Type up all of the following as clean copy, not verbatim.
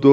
2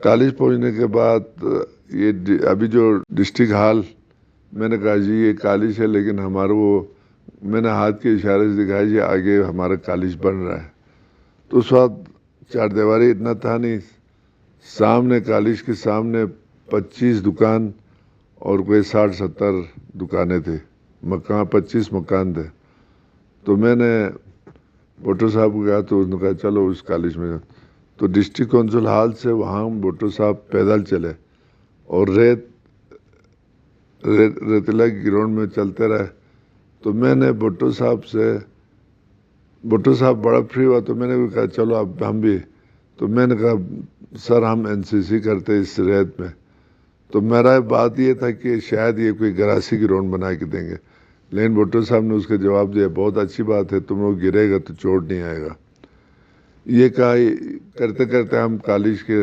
college پہنچنے کے بعد یہ ابھی جو ڈسٹرکٹ ہال، میں نے کہا جی یہ کالج ہے، لیکن ہمارا وہ میں نے ہاتھ کے اشارے سے دکھایا جی آگے ہمارا کالج بن رہا ہے. تو اس وقت چار دیواری اتنا تھا نہیں، سامنے کالج کے سامنے 25 دکان اور کوئی 60-70 دکانیں تھے، 25 مکان تھے. تو میں نے بھٹو صاحب کو کہا تو انہوں نے کہا چلو اس کالج میں. تو ڈسٹرکٹ کونسل ہال سے وہاں بھٹو صاحب پیدل چلے اور ریتلا کی گراؤنڈ میں چلتے رہے. تو میں نے بھٹو صاحب بڑا فری ہوا تو میں نے بھی کہا چلو اب ہم بھی. تو میں نے کہا سر ہم NCC کرتے اس ریت میں. تو میرا بات یہ تھا کہ شاید یہ کوئی گراسی گراؤنڈ بنا کے دیں گے، لیکن بھٹو صاحب نے اس کا جواب دیا بہت اچھی بات ہے، تم لوگ گرے گا تو چوٹ نہیں آئے گا. یہ کہا کرتے کرتے ہم کالج کے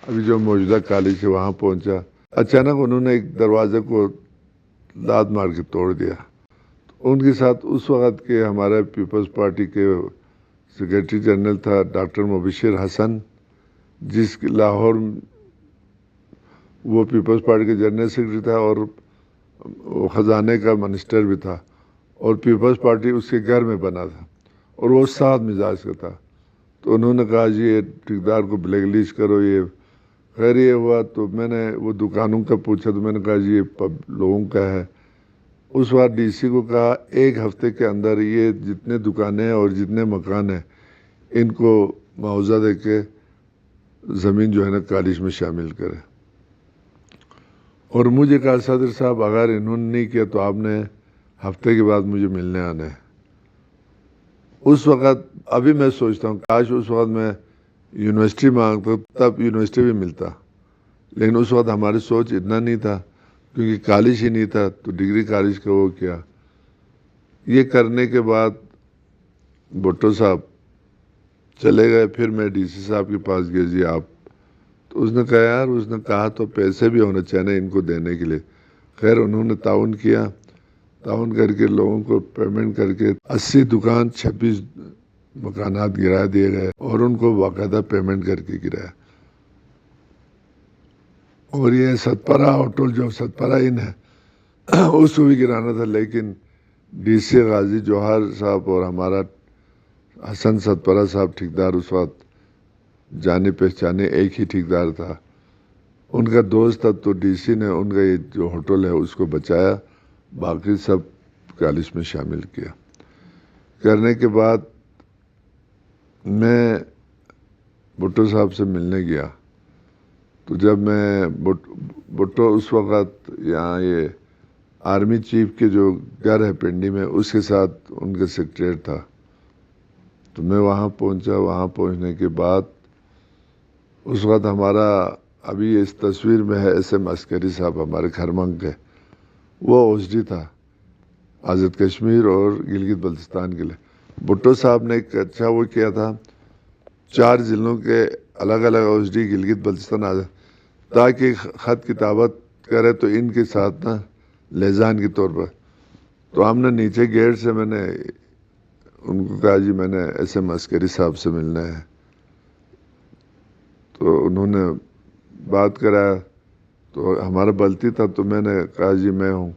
ابھی جو موجودہ کالج ہے وہاں پہنچا. اچانک انہوں نے ایک دروازے کو لات مار کے توڑ دیا. ان کے ساتھ اس وقت کے ہمارے پیپلز پارٹی کے سیکریٹری جنرل تھا ڈاکٹر مبشر حسن، جس کے لاہور وہ پیپلز پارٹی کے جنرل سیکریٹری تھا اور خزانے کا منسٹر بھی تھا، اور پیپلز پارٹی اس کے گھر میں بنا تھا اور وہ سات مزاج کا تھا. تو انہوں نے کہا جی یہ ٹھیکیدار کو بلیک لسٹ کرو. یہ خیر یہ ہوا. تو میں نے وہ دکانوں کا پوچھا تو میں نے کہا جی یہ لوگوں کا ہے. اس وقت DC کو کہا ایک ہفتے کے اندر یہ جتنے دکانیں اور جتنے مکان ہیں ان کو معاوضہ دے کے زمین جو ہے نا کالج میں شامل کرے. اور مجھے کہا صدر صاحب اگر انہوں نے نہیں کیا تو آپ نے ہفتے کے بعد مجھے ملنے آنا ہے. اس وقت ابھی میں سوچتا ہوں کاش اس وقت میں یونیورسٹی مانگتا تب یونیورسٹی بھی ملتا، لیکن اس وقت ہماری سوچ اتنا نہیں تھا کیونکہ کالج ہی نہیں تھا. تو ڈگری کالج کا وہ کیا. یہ کرنے کے بعد بھٹو صاحب چلے گئے. پھر میں DC صاحب کے پاس گیا جی آپ. تو اس نے کہا یار اس نے کہا تو پیسے بھی ہونے چاہیے ان کو دینے کے لیے. خیر انہوں نے تعاون کیا، تعاون کر کے لوگوں کو پیمنٹ کر کے 80 دکان 26 مکانات گرا دیے گئے اور ان کو باقاعدہ پیمنٹ کر کے گرایا. اور یہ ستپرا ہوٹل جو ستپرا ان ہے اس کو بھی گرانا تھا، لیکن DC غازی جوہر صاحب اور ہمارا حسن ستپرا صاحب ٹھیکدار اس وقت جانے پہچانے ایک ہی ٹھیکدار تھا، ان کا دوست تھا. تو DC نے ان کا یہ جو ہوٹل ہے اس کو بچایا، باقی سب کالج میں شامل کیا. کرنے کے بعد میں بھٹو صاحب سے ملنے گیا. تو جب میں بھٹو اس وقت یہاں یہ آرمی چیف کے جو گھر ہے پنڈی میں اس کے ساتھ ان کا سیکریٹریٹ تھا. تو میں وہاں پہنچا. وہاں پہنچنے کے بعد اس وقت ہمارا ابھی اس تصویر میں ہے SM عسکری صاحب ہمارے خرمنگ کے، وہ OSD تھا آزاد کشمیر اور گلگت بلتستان کے لیے. بھٹو صاحب نے ایک اچھا وہ کیا تھا 4 ضلعوں کے الگ الگ OSD گلگت بلتستان آزاد، تاکہ خط کتابت کرے تو ان کے ساتھ نا لیزان کے طور پر. تو ہم نے نیچے گیٹ سے میں نے ان کو کہا جی میں نے SM عسکری صاحب سے ملنا ہے. تو انہوں نے بات کرایا. تو ہمارا بلتی تھا تو میں نے کہا جی میں ہوں.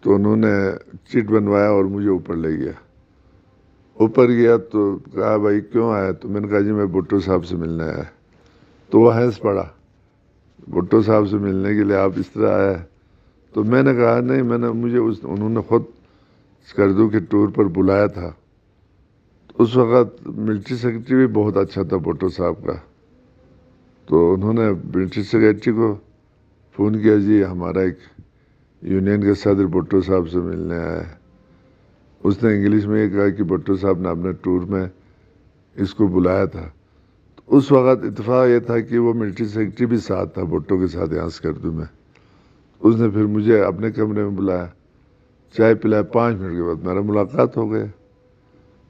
تو انہوں نے چٹ بنوایا اور مجھے اوپر لے گیا. اوپر گیا تو کہا بھائی کیوں آیا؟ تو میں نے کہا جی میں بھٹو صاحب سے ملنے آیا. تو وہ ہنس پڑا، بھٹو صاحب سے ملنے کے لیے آپ اس طرح آیا؟ تو میں نے کہا نہیں مجھے انہوں نے خود اسکردو کے ٹور پر بلایا تھا. اس وقت ملٹری سیکرٹری بھی بہت اچھا تھا بھٹو صاحب کا. تو انہوں نے ملٹری سیکرٹری کو فون کیا جی ہمارا ایک یونین کے صدر بھٹو صاحب سے ملنے آیا ہے. اس نے انگلش میں یہ کہا کہ بھٹو صاحب نے اپنے ٹور میں اس کو بلایا تھا. تو اس وقت اتفاق یہ تھا کہ وہ ملٹری سیکرٹری بھی ساتھ تھا بھٹو کے ساتھ یہاں اسکردو میں. اس نے پھر مجھے اپنے کمرے میں بلایا، چائے پلایا. 5 منٹ کے بعد میرا ملاقات ہو گیا.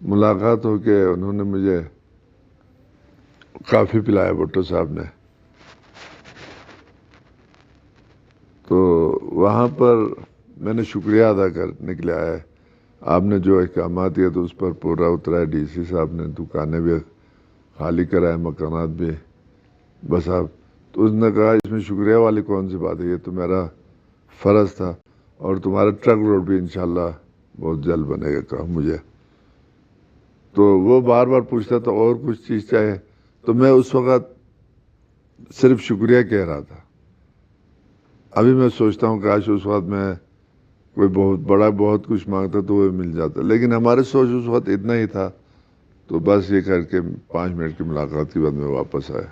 ملاقات ہو کے انہوں نے مجھے کافی پلایا بھٹو صاحب نے. تو وہاں پر میں نے شکریہ ادا کرنے کے لیے آیا. آپ نے جو احکامات دیا تو اس پر پورا اترا ہے. DC صاحب نے دکانیں بھی خالی کرائے، مکانات بھی بس آپ تو اس نے کہا اس میں شکریہ والی کون سی بات ہے، یہ تو میرا فرض تھا، اور تمہارا ٹرک روڈ بھی انشاءاللہ بہت جلد بنے گا، کہا مجھے۔ تو وہ بار بار پوچھتا تھا اور کچھ چیز چاہے، تو میں اس وقت صرف شکریہ کہہ رہا تھا۔ ابھی میں سوچتا ہوں کاش اس وقت میں کوئی بہت بڑا بہت کچھ مانگتا تو وہ مل جاتا، لیکن ہمارے سوچ اس وقت اتنا ہی تھا۔ تو بس یہ کر کے 5 منٹ کی ملاقات کے بعد میں واپس آیا۔